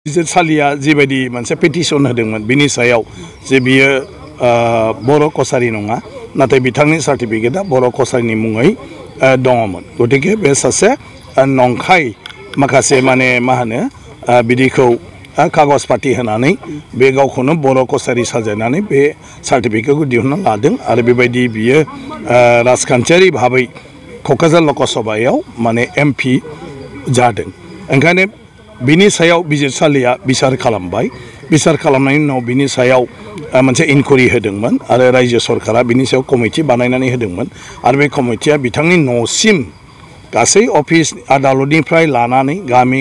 बिजिरसालिया जिबायदि मोनसे पेटिशन होदोंमोन बिनि सायाव जे बियो बर' कसारि नङा नाथाय बिथांनि सार्टिफिकेटआ बर' कसारिनि मुङै दङमोन गतिके बे सासे नंखाय माखासे माने मा होनो बिदिखौ कागज पाति होनानै बे गावखौनो बर' कसारि साजायनानै बे सार्टिफिकेटखौ दिहुनना लादों आरो बेबायदि बियो राजखान्थियारि भाबै क'क्राझार लकसभायाव माने MP जादों ओंखायनो बिनि सायाव बिजिरसालिया बिसार खालामबाय बिसार खालामनायनि उनाव बिनि सायाव मोनसे इनकुरि होदोंमोन आरो रायजो सरकारा बिनि सायाव कमिटि बानायनानै होदोंमोन आरो बे कमिटिया बिथांनि न'सिम गासै अफिस आदालतनिफ्राय लानानै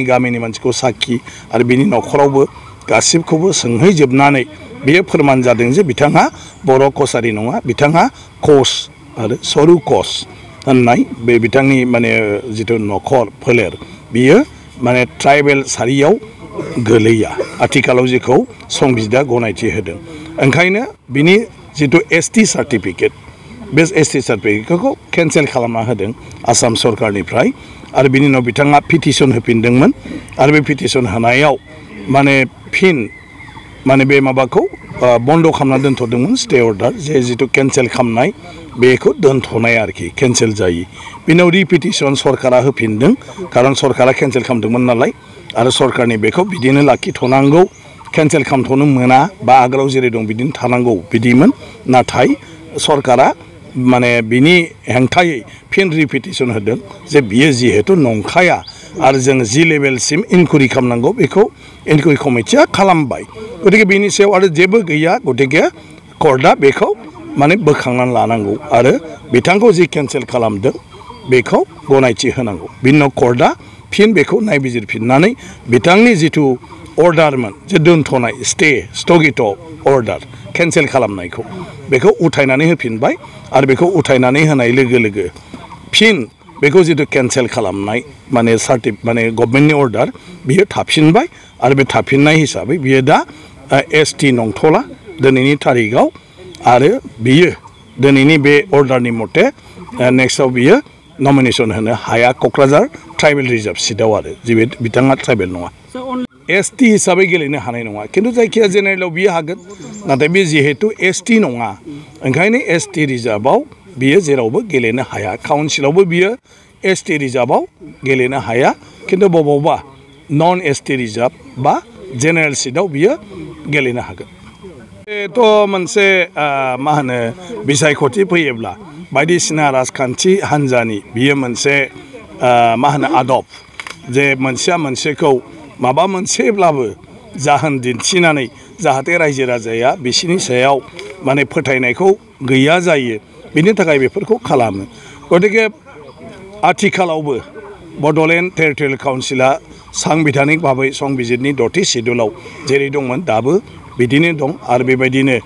गामिनि मानसिखौ साखि आरो बिनि न'खरावबो गासिबखौबो सोंहैजोबनानै बेयो फोरमान जादों जे बिथाङा बर' कसारि नङा बिथाङा कस आरो सरू कस होननाय बे बिथांनि माने जिथु न'खर फोलेर बियो माने ट्राइबेल सारियाव गोलैया आथिखालाव जेखौ संबिजिदा गनायथि होदों ओंखायनो बिनि जिथु ST सार्टिफिकेट बे ST सार्टिफिकेटखौ केन्सेल खालामना होदों आसाम सरकारनिफ्राय आरो बिनि उनाव बिथाङा पिटिशन होफिनदोंमोन आरो बे पिटिशन होनायाव माने फिन माने बे माबाखौ बन्द खालामना दोनथ'दोंमोन स्टे अर्डार जे जिथु केन्सेल खालामनाय बेखौ दोनथ'नाय आरोखि केन्सेल जायि बिनाव रिपिटिशन सरकारा होफिनदों खारन सरकारा केन्सेल खालामदोंमोन नालाय आरो सरकारनि बेखौ बिदिनो लाखिथ'नांगौ केन्सेल खालामथ'नो मोना बा आगोलाव जेरै दं बिदिनो थानांगौ बिदिमोन नाथाय सरकारा माने बिनि हेंथायै फिन रिपिटिशन होदों जे बियो जिहेतु नंखाया आरो जों जि लेभेलसिम इनकुरि खालामनांगौ बेखौ इनकुरि कमिटिया खालामबाय गतिके बिनि सायाव आरो जेबो गैया गतिके कर्टआ बेखौ माने बोखांनानै लानांगौ आरो बिथांखौ जि केन्सेल खालामदों बेखौ गनायथि होनांगौ बिनि उनाव कर्टआ फिन बेखौ नायबिजिरफिननानै बिथांनि जिथु अर्डारमोन जे दोनथ'नाय स्थगित अर्डार केन्सेल खालामनायखौ बेखौ उथायनानै होफिनबाय आरो बेखौ उथायनानै होनाय लोगो लोगो फिन बेखौ जिथु केन्सेल खालामनाय माने माने गभर्नमेन्टनि अर्डार बियो थाफिनबाय आरो बे थाफिननाय हिसाबै बियो दा ST नंथ'ला दिनैनि थारिखआव आरो बियो दिनैनि बे अर्डारनि मथे नेक्स्टआव बियो नमिनेशन होनो हाया क'क्राझार ट्राइबेल रिजार्भ सिटआव आरो जे बिथाङा ट्राइबेल नङा ST हिसाबै गेलेनो हानाय नङा खिन्थु जायखिया जेनेरेलाव बियो हागोन नाथाय बे जिहेतु ST नङा ओंखायनो ST रिजार्भआव बियो जेरावबो गेलेनो हाया काउन्सिलावबो बियो ST रिजार्भआव गेलेनो हाया खिन्थु बबावबा नन ST रिजार्भ बा जेनेरेल सिटआव बियो गेलेनो हागोन बेथ' मोनसे मा होनो बिसायख'थि फैयोब्ला बायदिसिना राजखान्थि हान्जानि बियो मोनसे मा होनो आदब जे मोनसेया मोनसेखौ माबा मोनसेब्लाबो जाहोन दिन्थिनानै जाहाथे रायजो राजाया बिसिनि सायाव माने फोथायनायखौ गैया जायो बिनि थाखाय बेफोरखौ खालामो गतिके आथिखालावबो बड'लेण्ड टेरिटरियेल काउन्सिला सांबिधानिक भाबै संबिजितनि 6थि सिडुलाव जेरै दंमोन दाबो बिदिनो दं आरो बेबायदिनो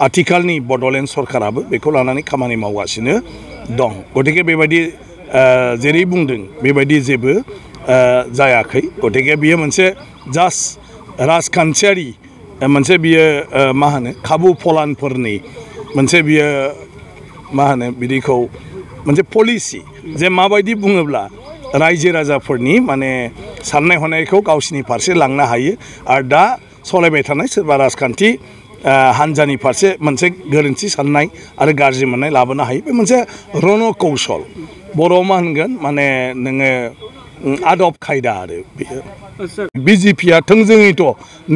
आथिखालनि बड'लेण्ड सरकाराबो बेखौ लानानै खामानि मावगासिनो दं गतिके बेबायदि जेरै बुंदों बेबायदि जेबो जायाखै गतिके बियो मोनसे जास्ट राजखान्थियारि मोनसे बियो मा होनो खाबु फलानफोरनि मोनसे बियो मा होनो बिदिखौ मोनसे पलिसि जे माबायदि बुङोब्ला रायजो राजाफोरनि माने साननाय हनायखौ गावसिनि फारसे लांनो हायो आरो दा सलायबाय थानाय सोरबा राजखान्थि हान्जानि फारसे मोनसे गोरोन्थि साननाय आरो गाज्रि मोननाय लाबोनो हायो बे मोनसे रन कौशल बर'आव मा होनगोन माने नोङो आदब खायदा आरो BJPया थोंजोङैथ'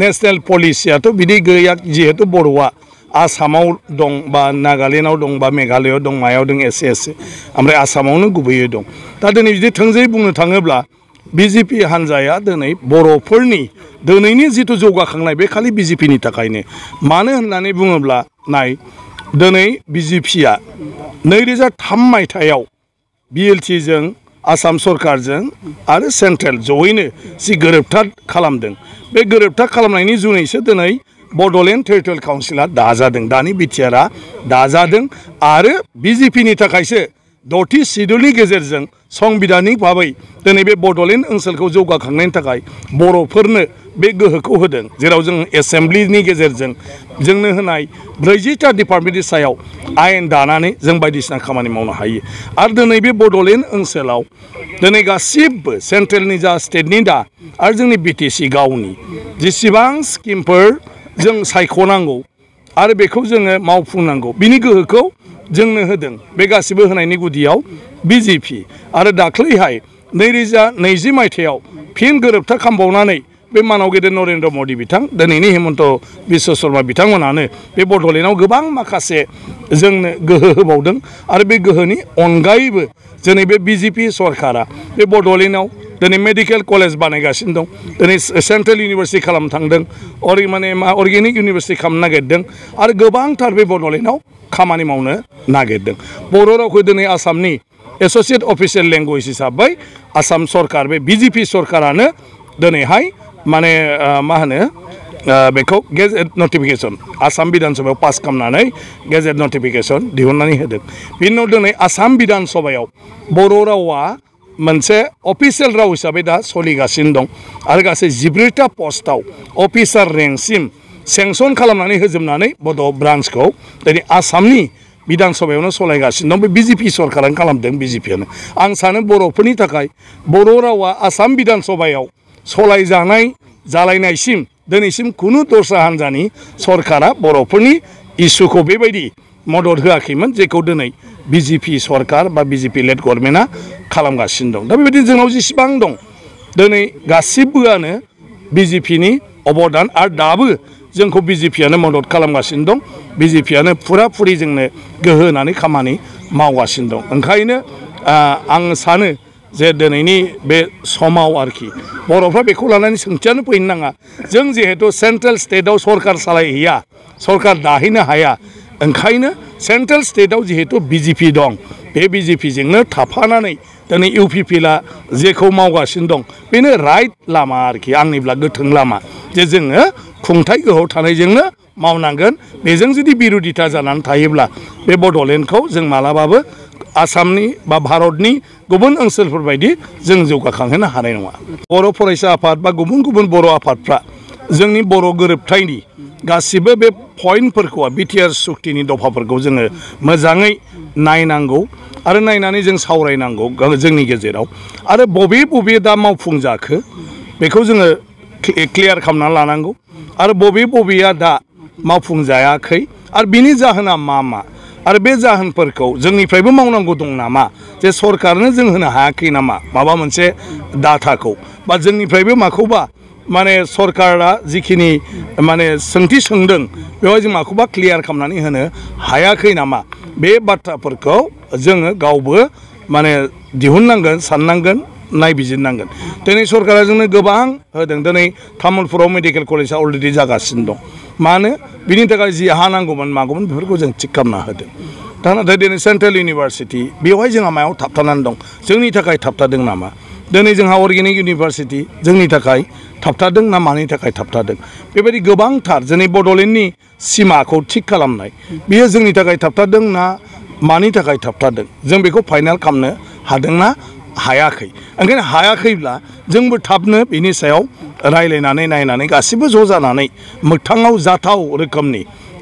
नेसनेल पलिसियाथ' बिदि गैया जिहेतु बर'आ आसामाव दं बा नागालेण्डआव दं बा मेघालयआव दं मायाव दं एसे ओमफ्राय आसामावनो गुबैयै दं दा दिनै बिदि थोंजोङै बुंनो थाङोब्ला BJP हान्जाया दिनै बर'फोरनि दिनैनि जिथु जौगाखांनाय बे खालि BJPनि थाखायनो मानो होननानै बुङोब्ला नाय दिनै BJPया 2003 मायथाइयाव BLTजों आसाम सरकारजों आरो सेन्ट्रेल जयैनो जि गोरोबथा खालामदों बे गोरोबथा खालामनायनि जुनैसो दिनै बड'लेण्ड टेरिटरियेल काउन्सिला दाजादों दानि बिटिआरआ दाजादों आरो BJPनि थाखायसो 6थि सिडुलनि गेजेरजों संबिधानिक भाबै दिनै बे बड'लेण्ड ओनसोलखौ जौगाखांनायनि थाखाय बर'फोरनो बे गोहोखौ होदों जेराव जों एसेम्ब्लिनि गेजेरजों जोंनो होनाय 40टा डिपार्टमेन्टनि सायाव आयेन दानानै जों बायदिसिना खामानि मावनो हायो आरो दिनै बे बड'लेण्ड ओनसोलाव दिनै गासिबो सेन्ट्रेलनि जा स्टेटनि दा आरो जोंनि बिटिसि गावनि जेसेबां स्किमफोर जों सायख'नांगौ आरो बेखौ जोङो मावफुंनांगौ बिनि गोहोखौ जोंनो होदों बे गासिबो होनायनि गुदियाव बिजेपि आरो दाख्लैहाय 2020 मायथाइयाव फिन गोरोबथा खालामबावनानै बे मानाव गेदेर नरेन्द्र मदि बिथां दिनैनि हेमन्त बिश्व शर्मा बिथांमोनानो बे बड'लेण्डआव गोबां माखासे जोंनो गोहो होबावदों आरो बे गोहोनि अनगायैबो दिनै बे बिजेपि सरकारा बे बड'लेण्डआव दिनै मेडिकेल कलेज बानायगासिनो दं दिनै सेन्ट्रेल इउनिभारसिटि खालामनो थांदों अर्गेनिक इउनिभारसिटि खालामनो नागिरदों आरो गोबांथार बे बड'लेण्डआव खामानि मावनो नागिरदों बर' रावखौ दिनै आसामनि एस'सियेट अफिसियेल लेंगुवेज हिसाबै आसाम सरकार बे बिजेपि सरकारानो दिनैहाय माने मा होनो बेखौ गेजेट नटिफिकेसन आसाम बिधान सभायाव पास खालामनानै गेजेट नटिफिकेसन दिहुननानै होदों बिनि उनाव दिनै आसाम बिधान सभायाव बर' रावा मोनसे अफिसियेल राव हिसाबै दा सोलिगासिनो दं आरो गासै 14टा पस्टआव अफिसार रेंकसिम सेंसन खालामनानै होजोबनानै बड' ब्रान्सखौ दिनै आसामनि बिधान सभायावनो सालायगासिनो दं बे बिजेपि सरकारानो खालामदों बिजेपियानो आं सानो बर'फोरनि थाखाय बर' रावा आसाम बिधान सभायाव सालायजानाय जालायनायसिम दिनैसिम खुनु दस्रा हान्जानि सरकारा बर'फोरनि इसुखौ बेबायदि मदद होआखैमोन जेखौ दिनै बिजेपि सरकार बा बिजेपि लेड गभर्नमेन्टआ खालामगासिनो दं दा बेबायदि जोंनाव जेसेबां दं दिनै गासिबोआनो बिजेपिनि अबदान आरो दाबो जोंखौ बिजेपियानो मदद खालामगासिनो दं बिजेपियानो फुरि जोंनो गोहो होनानै खामानि मावगासिनो दं ओंखायनो आं सानो जे दिनैनि बे समाव आरोखि बर'फ्रा बेखौ लानानै सोंथियानो फैनो नाङा जों जिहेतु सेन्ट्रेल स्टेटआव सरकार सालायहैया सरकार दाहैनो हाया ओंखायनो सेन्ट्रेल स्टेटआव जिहेतु बिजेपि दं बे बिजेपिजोंनो थाफानानै दिनै इउपिपिएलआ जेखौ मावगासिनो दं बेनो राइट लामा आरोखि आंनिब्ला गोथों लामा जे जोङो खुंथाय गोहोआव थानायजोंनो मावनांगोन बेजों जुदि बिरोधिता जानानै थायोब्ला बे बड'लेण्डखौ जों मालाबाबो आसामनि बा भारतनि गुबुन ओनसोलफोर बायदि जों जौगाखांहोनो हानाय नङा बर' फरायसा आफाद बा गुबुन गुबुन बर' आफादफ्रा जोंनि बर' गोरोबथायनि गासिबो बे पइन्टफोरखौ बिटिआर सुक्तिनि दफाफोरखौ जोङो मोजाङै नायनांगौ आरो नायनानै जों सावरायनांगौ जोंनि गेजेराव आरो बबे दा मावफुंजाखो बेखौ जोङो क्लियार खालामनानै लानांगौ आरो बबेया दा मावफुंजायाखै आरो बिनि जाहोना मा आरो बे जाहोनफोरखौ जोंनिफ्रायबो मावनांगौ दं नामा जे सरकारनो जों होनो हायाखै नामा माबा मोनसे डाटाखौ बा जोंनिफ्रायबो माखौबा माने सरकारा जिखिनि माने सोंथि सोंदों बेवहाय जों माखौबा क्लियार खालामनानै होनो हायाखै नामा बे बाथ्राफोरखौ जोङो गावबो माने दिहुननांगोन साननांगोन नायबिजिरनांगोन दिनै सरकारा जोंनो गोबां होदों दिनै तामुलपुराव मेडिकेल कलेजआ अलरेडि जागासिनो दं मानो बिनि थाखाय जि हा नांगौमोन मागौमोन बेफोरखौ जों थिग खालामना होदों दा नाथाय दिनै सेन्ट्रेल इउनिभारसिटि बेवहाय जोंहा मायाव थाबथानानै दं जोंनि थाखाय थाबथादों नामा दिनै जोंहा अर्गेनिक इउनिभारसिटि जोंनि थाखाय थाबथादों ना मानि थाखाय थाबथादों बेबायदि गोबांथार जोंनि बड'लेण्डनि सिमाखौ थिग खालामनाय बेयो जोंनि थाखाय थाबथादों ना मानि थाखाय थाबथादों जों बेखौ फाइनाल खालामनो हादोंना हायाखै ओंखायनो हायाखैब्ला जोंबो थाबनो बिनि सायाव रायलायनानै नायनानै गासिबो ज' जानानै मोगथाङाव जाथाव रोखोमनि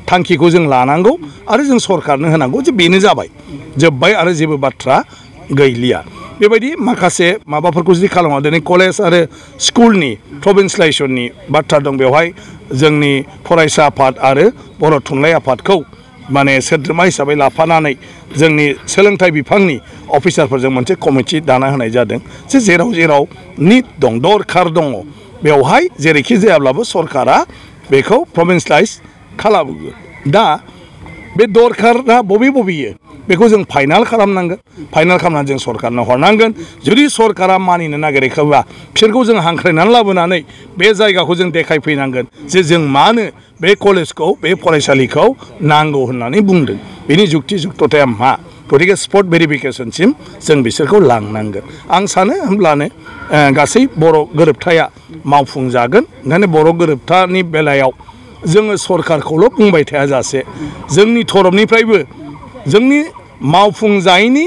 थांखिखौ जों लानांगौ आरो जों सरकारनो होनांगौ जे बेनो जाबाय जोब्बाय आरो जेबो बाथ्रा गैलिया बेबायदि माखासे माबाफोरखौ जुदि खालामा दिनै कलेज आरो स्कुलनि प्रभिन्सियेलाइजेसननि बाथ्रा दं बेवहाय जोंनि फरायसा आफाद आरो बर' थुनलाइ आफादखौ माने सोद्रोमा हिसाबै लाफानानै जोंनि सोलोंथाइ बिफाननि अफिसारफोरजों मोनसे कमिटि दाना होनाय जादों जे जेराव निड दं दरखार दङ बेवहाय जेरैखि जायाब्लाबो सरकारा बेखौ प्रभिन्सियेलाइज खालामो दा बे दरखारा बबेयो बेखौ जों फाइनाल खालामनांगोन फाइनाल खालामनानै जों सरकारनो हरनांगोन जुदि सरकारा मानिनो नागिराखैबा बिसोरखौ जों हांख्रायनानै लाबोनानै बे जायगाखौ जों देखायफैनांगोन जे जों मानो बे कलेजखौ बे फरायसालिखौ नांगौ होननानै बुंदों बेनि जुक्ति जुक्तताया मा गतिके स्पट भेरिफिकेसनसिम जों बिसोरखौ लांनांगोन आं सानो होमब्लानो गासै बर' गोरोबथाया मावफुंजागोन ओंखायनो बर' गोरोबथानि बेलायाव जोङो सरकारखौल' बुंबाय थाया जासे जोंनि थरफनिफ्रायबो जोंनि मावफुंजायैनि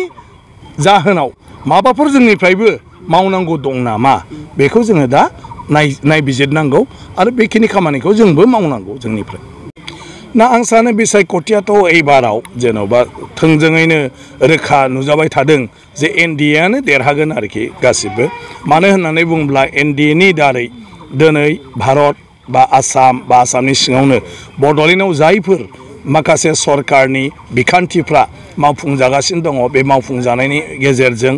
जाहोनाव माबाफोर जोंनिफ्रायबो मावनांगौ दं नामा बेखौ जोङो दा नायबिजिरनांगौ आरो बेखिनि खामानिखौ जोंबो मावनांगौ जोंनिफ्राय ना आं सानो बिसायख'थियाथ' एबाराव जेन'बा थोंजोङैनो रोखा नुजाबाय थादों जे एनडिएआनो देरहागोन आरोखि गासिबो मानो होननानै बुङोब्ला एनडिएनि दारै दिनै भारत बा आसामनि सिङावनो बड'लेण्डआव जायफोर माखासे सरकारनि बिखान्थिफ्रा मावफुंजागासिनो दङ बे मावफुंजानायनि गेजेरजों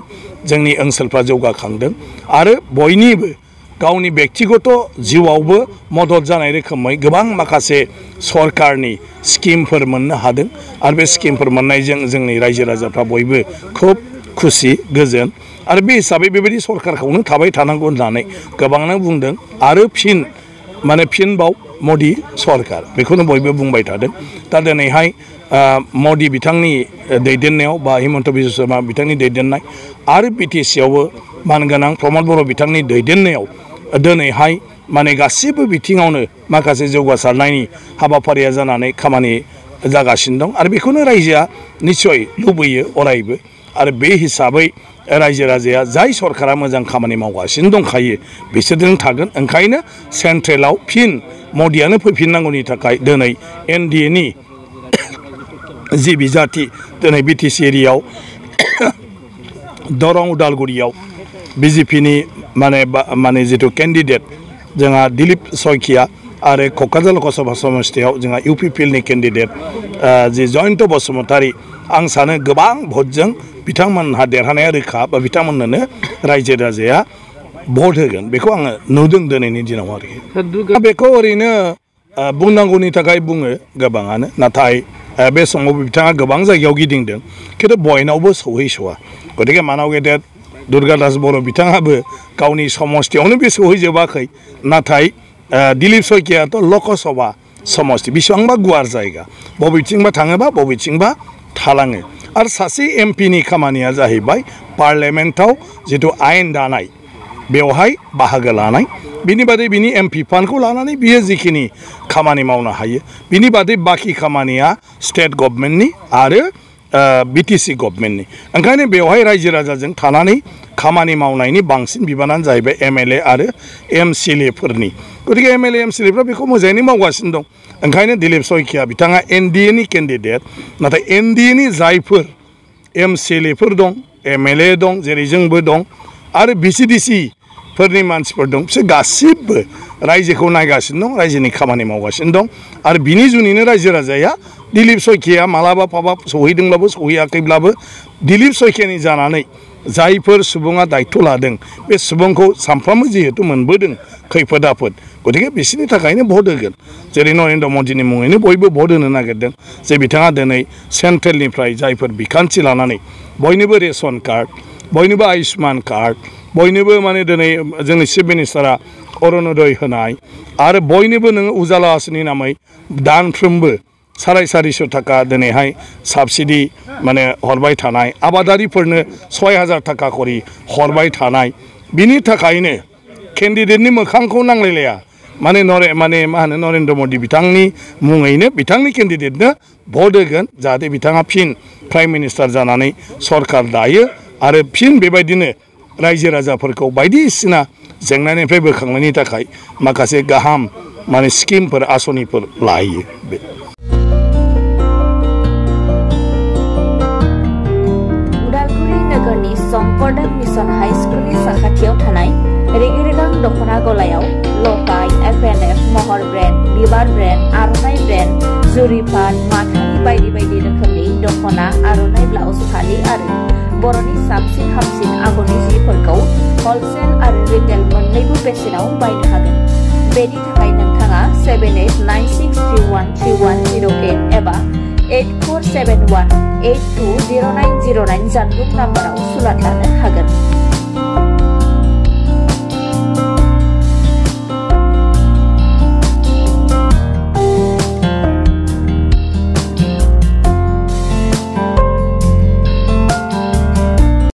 जोंनि ओनसोलफ्रा जौगाखांदों आरो बयनिबो गावनि व्यक्तिगत जिउआवबो मदद जानाय रोखोमै गोबां माखासे सरकारनि स्किमफोर मोननो हादों आरो बे स्किमफोर मोननायजों जोंनि रायजो राजाफ्रा बयबो खुब खुसि गोजोन आरो बे हिसाबै बेबायदि सरकारखौनो थाबाय थानांगौ होननानै गोबाङानो बुंदों आरो फिनबाव मदि सरकार बेखौनो बयबो बुंबाय थादों दा दिनैहाय मदि बिथांनि दैदेननायाव बा हिमन्त बिश्व शर्मा बिथांनि दैदेननाय आरो बिटिसिआवबो मानगोनां प्रमद बर' बिथांनि दैदेननायाव दिनैहाय माने गासिबो बिथिङावनो माखासे जौगासारनायनि हाबाफारिया जानानै खामानि जागासिनो दं आरो बेखौनो रायजोआ निस्सय लुबैयो अरायबो आरो बे हिसाबै रायजो राजाया जाय सरकारा मोजां खामानि मावगासिनो दंखायो बिसोरजों थागोन ओंखायनो सेन्ट्रेलाव फिन मदियानो फैफिननांगौनि थाखाय दिनै एनडिएनि जि बिजाथि दिनै बिटिसि एरियायाव दरं उदालगुरियाव बिजेपिनि माने जिथु केन्डिडेट जोंहा दिलीप सयखिया आरो क'क्राझार लकसभा समस्तियाव जोंहा इउपिपिएलनि केन्डिडेट जि जयन्त बसुमतारी आं सानो गोबां भटजों बिथांमोनहा देरहानाया रोखा बा बिथांमोननो रायजो राजाया भट होगोन बेखौ आङो नुदों दिनैनि दिनाव आरोखि बेखौ ओरैनो बुंनांगौनि थाखाय बुङो गोबाङानो नाथाय बे समाव बिथाङा गोबां जायगायाव गिदिंदों खिन्थु बयनावबो सौहैस'वा गतिके मानाव गेदेर दुर्गादास बर' बिथाङाबो गावनि समस्तियावनो बे सौहैजोबाखै नाथाय दिलीप सयखियाथ' लकसभा समस्ति बेसेबांबा गुवार जायगा बबेथिंबा थाङोबा बबेथिंबा थालाङो आरो सासे एमपिनि खामानिया जाहैबाय पार्लियामेन्टआव जिथु आयेन दानाय बेवहाय बाहागो लानाय बिनि बादै बिनि एमपि फान्डखौ लानानै बियो जिखिनि खामानि मावनो हायो बिनि बादै बाखि खामानिया स्टेट गभर्नमेन्टनि आरो बिटिसि गभर्नमेन्टनि ओंखायनो बेवहाय रायजो राजाजों थानानै खामानि मावनायनि बांसिन बिबानानो जाहैबाय एमएलए आरो एमसिएलएफोरनि गतिके एमएलए एमसिएलएफ्रा बेखौ मोजाङैनो मावगासिनो दं ओंखायनो दिलीप सयखिया बिथाङा एनडिएनि केन्डिडेट नाथाय एनडिएनि जायफोर एमसिएलएफोर दं एमएलए दं जेरै जोंबो दं आरो बिसिडिसि फोरनि मानसिफोर दं बिसोर गासिबो रायजोखौ नायगासिनो दं रायजोनि खामानि मावगासिनो दं आरो बिनि जुनैनो रायजो राजाया दिलीप सयखिया मालाबा पाबा सौहैदोंब्लाबो सौहैयाखैब्लाबो दिलीप सयखियानि जानानै जायफोर सुबुङा दायित्व लादों बे सुबुंखौ सानफ्रोमबो जिहेतु मोनबोदों खैफोद आफोद गतिके बिसोरनि थाखायनो भट होगोन जेरै नरेन्द्र मदिनि मुङैनो बयबो भट होनो नागिरदों जे बिथाङा दिनै सेन्ट्रेलनिफ्राय जायफोर बिखान्थि लानानै बयनोबो रेशन कार्ड बयनोबो आयुष्मान कार्ड बयनोबो माने दिनै जोंनि चिफ मिनिस्टारा अरुणोदय होनाय आरो बयनोबो नोङो उजाला आसनि नामै दानफ्रोमबो 450 थाखा दिनैहाय साबसिडि माने हरबाय थानाय आबादारिफोरनो 6000 थाखा करि हरबाय थानाय बिनि थाखायनो केन्डिडेटनि मोखांखौ नांलायलाया माने मा होनो नरेन्द्र मदि बिथांनि मुङैनो बिथांनि केन्डिडेटनो भट होगोन जाहाथे बिथाङा फिन प्राइम मिनिस्टार जानानै सरकार दायो आरो फिन बेबायदिनो रायजो राजाफोरखौ बायदिसिना जेंनानिफ्राय बोखांनायनि थाखाय माखासे गाहाम माने स्किमफोर आसनिफोर लायो बे उदालगुरि नोगोरनि संकरदेव मिशन हाई स्कुलनि साखाथियाव थानाय रेगिरेगां दख'ना गलायाव लफाय एफएनएफ महर ब्रेन्ड बिबार ब्रेन्ड आर'नाइ ब्रेन्ड जुरिपान माथानि बायदि बायदि रोखोमनि दख'ना आर'नाइ ब्लाउस फालि आरो बर'नि साबसिन हामसिन आगरनि जिफोरखौ हलसेल आरो रिटेल मोन्नैबो बेसेनाव बायनो हागोन बेनि थाखाय नोंथाङा 7896313108 एबा 8471820909 जानबुं नाम्बाराव सुलाद लानो हागोन।